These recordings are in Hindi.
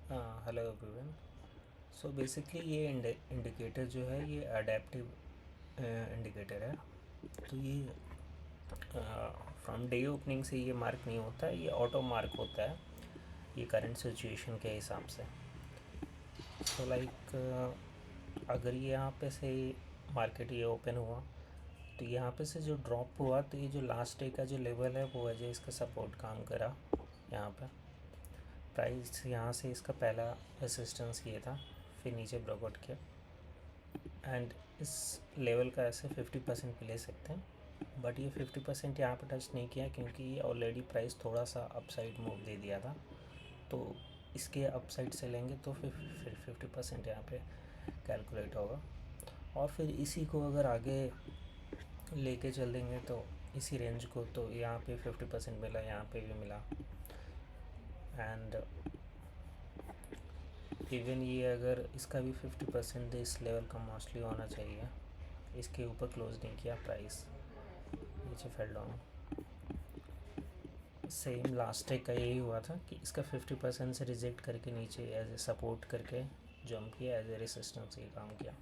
Hello everyone. सो बेसिकली ये इंडिकेटर जो है ये अडेप्टिव इंडिकेटर है। तो ये फ्रॉम डे ओपनिंग से ये मार्क नहीं होता है, ये ऑटो मार्क होता है ये करंट सिचुएशन के हिसाब से। सो लाइक अगर ये यहाँ पे से मार्केट ये ओपन हुआ तो यहाँ पे से जो ड्रॉप हुआ तो ये जो लास्ट डे का जो लेवल है वो वजह इसका सपोर्ट काम करा। यहाँ पर प्राइस यहाँ से इसका पहला रेसिस्टेंस ये था, फिर नीचे ब्रेकआउट किया एंड इस लेवल का ऐसे 50% पे ले सकते हैं। बट ये 50% यहाँ पे टच नहीं किया क्योंकि ये ऑलरेडी प्राइस थोड़ा सा अपसाइड मूव दे दिया था। तो इसके अपसाइड से लेंगे तो फिर 50% यहाँ पे कैलकुलेट होगा और फिर इसी को अगर आगे लेके चल देंगे तो इसी रेंज को, तो यहाँ पे 50% मिला, यहाँ पे भी मिला एंड इवन ये अगर इसका भी 50% इस लेवल का मोस्टली होना चाहिए। इसके ऊपर क्लोज नहीं किया, प्राइस नीचे fell down. Same last day का यही हुआ था कि इसका 50% से रिजेक्ट करके नीचे एज ए सपोर्ट करके जंप किया, एज ए रेसिस्टेंस ये काम किया।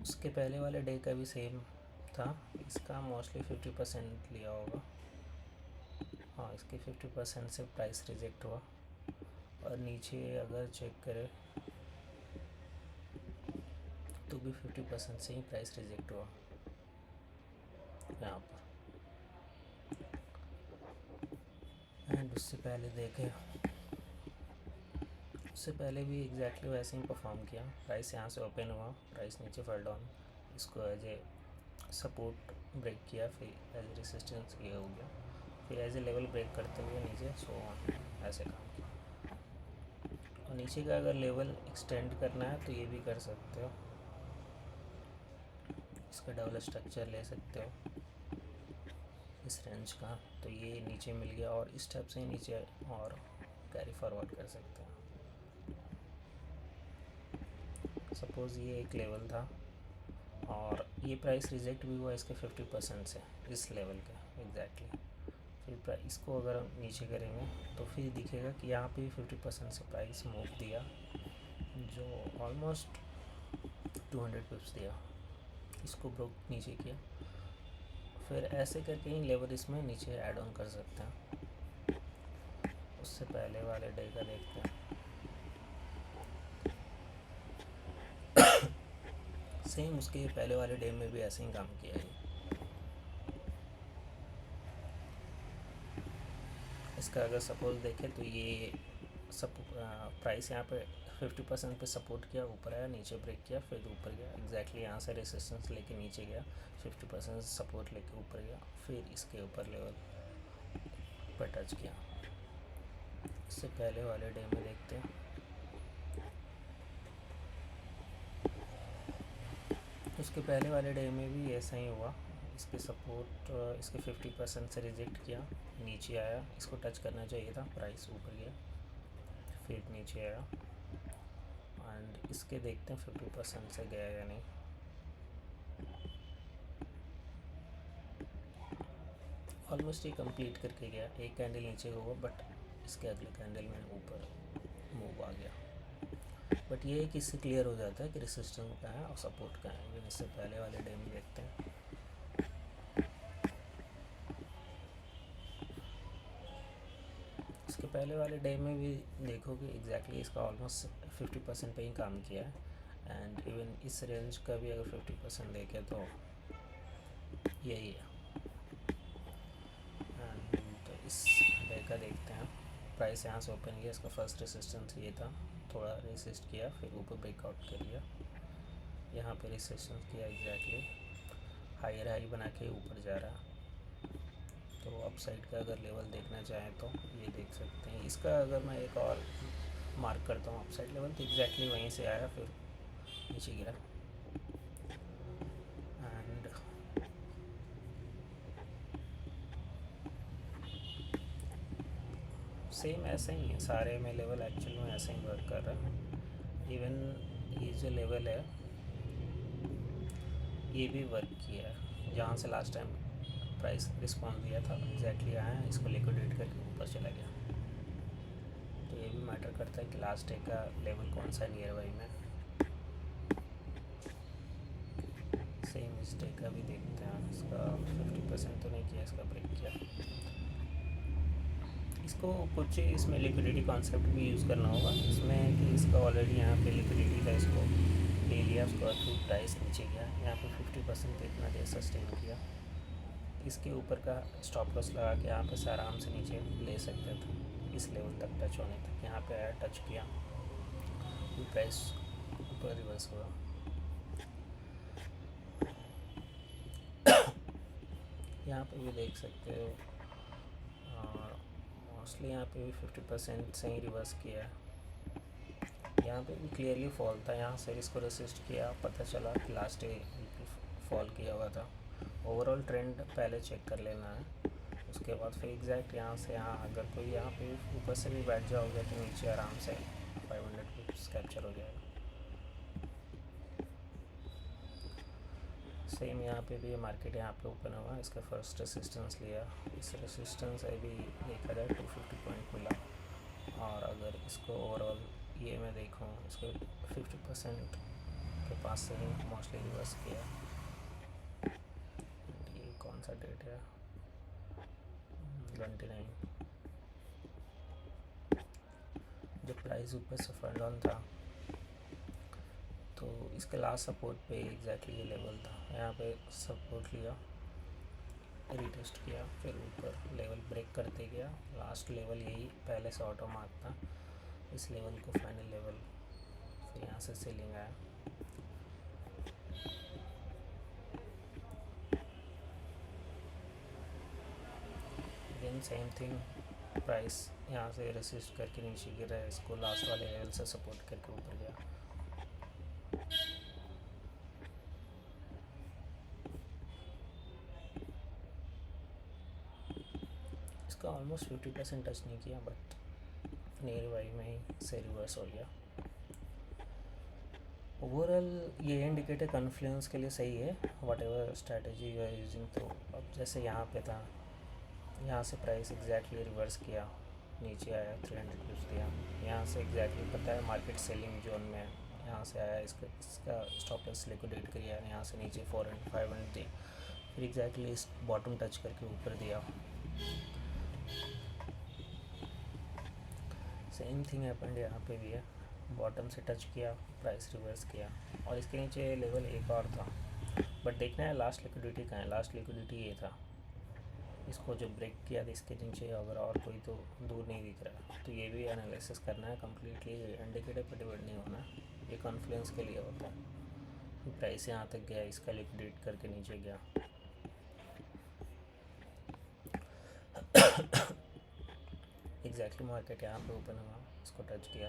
उसके पहले वाले डे का भी सेम था, इसका मोस्टली 50% लिया होगा। हाँ, इसके 50% से प्राइस रिजेक्ट हुआ और नीचे अगर चेक करें तो भी 50% से ही प्राइस रिजेक्ट हुआ यहाँ पर। एंड उससे पहले देखे, उससे पहले भी एग्जैक्टली वैसे ही परफॉर्म किया। प्राइस यहाँ से ओपन हुआ, प्राइस नीचे फॉल डाउन, इसको एज ए सपोर्ट ब्रेक किया, फिर एज ए रेसिस्टेंस ये हो गया, फिर एज ए लेवल ब्रेक करते हुए नीचे सो ऐसे काम किया। और नीचे का अगर लेवल एक्सटेंड करना है तो ये भी कर सकते हो, इसका डबल स्ट्रक्चर ले सकते हो इस रेंज का। तो ये नीचे मिल गया और इस टाइप से नीचे और कैरी फॉरवर्ड कर सकते हो। सपोज़ ये एक लेवल था और ये प्राइस रिजेक्ट भी हुआ इसके 50% से, इस लेवल का एग्जैक्टली। फिर प्राइस को अगर हम नीचे करेंगे तो फिर दिखेगा कि यहाँ पे 50% से प्राइस मूव दिया, जो ऑलमोस्ट 200 पिप्स दिया, इसको ब्रोक नीचे किया। फिर ऐसे करके ही लेवल इसमें नीचे ऐड ऑन कर सकते हैं। उससे पहले वाले डे का देखते हैं। सेम उसके पहले वाले डे में भी ऐसे ही काम किया है। इसका अगर सपोज देखें तो ये सब प्राइस यहाँ पे 50% पे सपोर्ट किया, ऊपर आया, नीचे ब्रेक किया, फिर ऊपर गया, एग्जैक्टली यहाँ से रेसिस्टेंस लेके नीचे गया, 50% सपोर्ट लेके ऊपर गया, फिर इसके ऊपर लेवल पर टच किया। इससे पहले वाले डे में देखते हैं। उसके पहले वाले डे में भी ऐसा ही हुआ, इसके सपोर्ट इसके 50% से रिजेक्ट किया, नीचे आया, इसको टच करना चाहिए था, प्राइस ऊपर गया, फिर नीचे आया एंड इसके देखते हैं 50% से गया या नहीं। ऑलमोस्ट ये कंप्लीट करके गया, एक कैंडल नीचे हुआ बट इसके अगले कैंडल में ऊपर मूव आ गया। बट ये है कि इससे क्लियर हो जाता है कि रेसिस्टेंस का है और सपोर्ट का है। इससे पहले वाले डे में देखते हैं। इसके पहले वाले डे में भी देखोगे एग्जैक्टली इसका ऑलमोस्ट 50% पे ही काम किया है एंड इवन इस रेंज का भी अगर 50% देखें तो यही है। एंड इस डे का देखते हैं। प्राइस यहाँ से ओपन किया, इसका फर्स्ट रेसिस्टेंस ये था, थोड़ा रेसिस्ट किया, फिर ऊपर ब्रेकआउट कर लिया, यहाँ पे रेसिस्टेंस किया, एग्जैक्टली हायर हाई बना के ऊपर जा रहा। तो अपसाइड का अगर लेवल देखना चाहें तो ये देख सकते हैं। इसका अगर मैं एक और मार्क करता हूँ अपसाइड लेवल, तो एग्जैक्टली वहीं से आया, फिर नीचे गिरा एंड सेम ऐसे ही है सारे में लेवल, एक्चुअल में ऐसे ही वर्क कर रहा है। इवन ये जो लेवल है ये भी वर्क किया है, जहाँ से लास्ट टाइम प्राइस रिस्पॉन्स दिया था एग्जैक्टली आया, इसको लिक्विडेट करके ऊपर चला गया। तो ये भी मैटर करता है कि लास्ट डे का लेवल कौन सा है नियर बाई में। सेम इस डे का भी देखते हैं, इसका 50% तो नहीं किया, इसका ब्रेक किया। इसको कुछ इसमें लिक्विडिटी कॉन्सेप्ट भी यूज़ करना होगा इसमें कि इसका ऑलरेडी यहाँ पे लिक्विडिटी था, इसको ले लिया, उसके बाद फिर प्राइस नीचे गया, यहाँ पे 50% इतना देर सस्टेन किया, इसके ऊपर का स्टॉप लॉस लगा के यहाँ पे से आराम से नीचे ले सकते थे इस लेवल तक टच होने तक। यहाँ पे आया, टच किया, फिर प्राइस ऊपर रिवर्स हुआ। यहाँ पे भी देख सकते हो, और मोस्टली यहाँ पे भी 50% से ही रिवर्स किया है। यहाँ पे भी क्लियरली फॉल था, यहाँ से इसको रेसिस्ट किया, पता चला कि लास्ट डे फॉल किया हुआ था। ओवरऑल ट्रेंड पहले चेक कर लेना है, उसके बाद फिर एग्जैक्ट यहाँ से यहाँ अगर कोई यहाँ पे ऊपर से भी बैठ जाओगे तो नीचे आराम से 500 पिप्स कैप्चर हो जाएगा। सेम यहाँ पे भी मार्केट यहाँ पे ओपन हुआ, इसका फर्स्ट रेसिस्टेंस लिया, इस रेसिस्टेंस से भी देखा जाए 250 पॉइंट मिला। और अगर इसको ओवरऑल ये मैं देखूँ, इसको 50% के पास से ही मोस्टली रिवर्स किया। ये कौन सा डेट है, 29, जब प्राइस ऊपर से फंड ऑन था तो इसके लास्ट सपोर्ट पे एग्जैक्टली ये लेवल था, यहाँ पे सपोर्ट लिया, रीटेस्ट किया, फिर ऊपर लेवल ब्रेक करते गया। लास्ट लेवल यही पहले से ऑटो मार्क था, इस लेवल को फाइनल लेवल, फिर यहाँ से सेलिंग आया। अगेन सेम थिंग, प्राइस यहाँ से रेसिस्ट करके नीचे गिरा है, इसको लास्ट वाले लेवल से सपोर्ट करके ऊपर गया। इसका ऑलमोस्ट 50% टच नहीं किया, बट नियर बाई में ही से रिवर्स हो गया। ओवरऑल ये इंडिकेटर कॉन्फ्लुएंस के लिए सही है, whatever strategy you are using. तो अब जैसे यहाँ पे था, यहाँ से प्राइस एग्जैक्टली रिवर्स किया, नीचे आया, 300 पिप्स दिया, यहाँ से एग्जैक्टली पता है मार्केट सेलिंग जोन में है, यहाँ से आया, इसका स्टॉप लॉस लिक्विडेट किया, यहाँ से नीचे 400 500 दिया, फिर एग्जैक्टली इस बॉटम टच करके ऊपर दिया। सेम थिंग हैपेंड यहाँ पे भी है, बॉटम से टच किया, प्राइस रिवर्स किया, और इसके नीचे लेवल एक और था, बट देखना है लास्ट लिक्विडिटी कहाँ है। लास्ट लिक्विडिटी ये था, इसको जो ब्रेक किया था इसके नीचे अगर और कोई तो दूर नहीं दिख रहा, तो ये भी एनालिसिस करना है। कम्प्लीटली इंडिकेटर पर डिपेंड नहीं होना, ये कॉन्फ्लुएंस के लिए होता है। प्राइस यहाँ तक गया, इसका लिक्विडेट करके नीचे गया, एग्जैक्टली मार्केट यहाँ पे ओपन हुआ, इसको टच किया,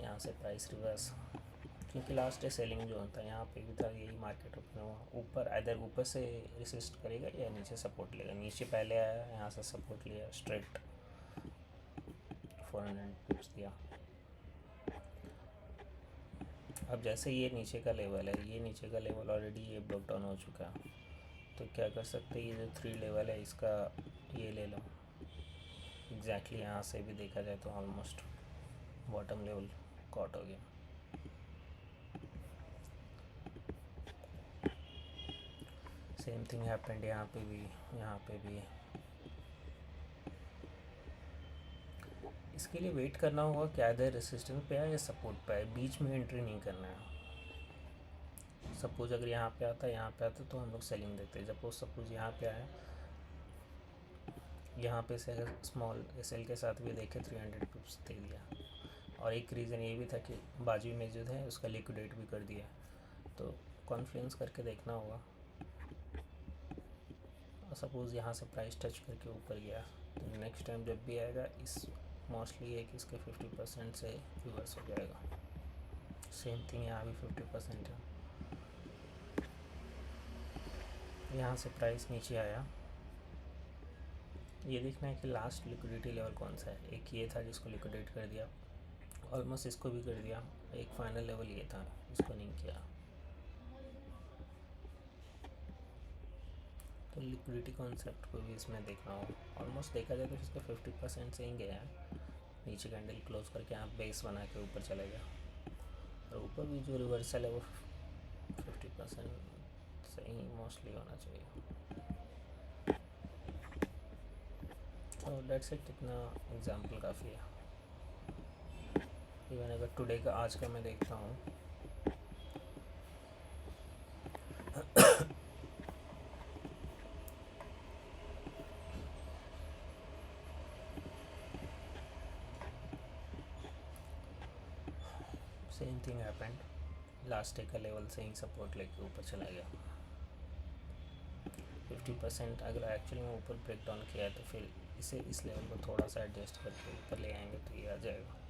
यहाँ से प्राइस रिवर्स, क्योंकि लास्ट डे सेलिंग जोन था, यहाँ पे भी था, यही मार्केट ओपन हुआ, ऊपर आइदर ऊपर से रेसिस्ट करेगा या नीचे सपोर्ट लेगा। नीचे पहले आया, यहाँ से सपोर्ट लिया, स्ट्रेट 400 पिप्स दिया। अब जैसे ये नीचे का लेवल है, ये नीचे का लेवल ऑलरेडी ये ब्लॉक डाउन हो चुका है, तो क्या कर सकते हैं, ये जो 3 लेवल है इसका ये ले लो। एग्जैक्टली यहाँ से भी देखा जाए तो ऑलमोस्ट बॉटम लेवल कॉट हो गया। सेम थिंग हैपेंड यहाँ पे भी, यहाँ पे भी। इसके लिए वेट करना होगा कि आइदर रेसिस्टेंस पे आए या सपोर्ट पे आए, बीच में एंट्री नहीं करना है। सपोज अगर यहाँ पे आता, यहाँ पे आता तो हम लोग सेलिंग देते हैं। सपोज यहाँ पे आया, यहाँ पे से अगर स्मॉल एसएल के साथ भी देखे 300 पिप्स दे दिया, और एक रीज़न ये भी था कि बाजू में जो है उसका लिक्विडेट भी कर दिया, तो कॉन्फ्लुएंस करके देखना होगा। और सपोज़ यहाँ से प्राइस टच करके ऊपर गया, तो नेक्स्ट टाइम जब भी आएगा, इस मोस्टली है कि इसके 50% से रिवर्स हो जाएगा। सेम थिंग यहाँ भी 50% है, यहाँ से प्राइस नीचे आया, ये देखना है कि लास्ट लिक्विडिटी लेवल कौन सा है। एक ये था जिसको लिक्विडेट कर दिया, ऑलमोस्ट इसको भी कर दिया, एक फाइनल लेवल ये था, इसको नहीं किया, तो लिक्विडिटी कॉन्सेप्ट को भी इसमें देखना हो। ऑलमोस्ट देखा जाए तो इसका 50% से ही गया है, नीचे कैंडल क्लोज करके यहाँ बेस बना के ऊपर चले गया, और ऊपर भी जो रिवर्सल है वो 50% सही मोस्टली होना चाहिए। तो डेट्स इट, इतना एग्जाम्पल काफ़ी है। इवन अगर टुडे का आज का मैं देखता हूँ, same thing happened, last day का लेवल से ही सपोर्ट लेके ऊपर चला गया 50%। अगर एक्चुअली में ऊपर ब्रेक डाउन किया है तो फिर इसे इस लेवल को थोड़ा सा एडजस्ट करके ऊपर ले आएंगे तो ये आ जाएगा।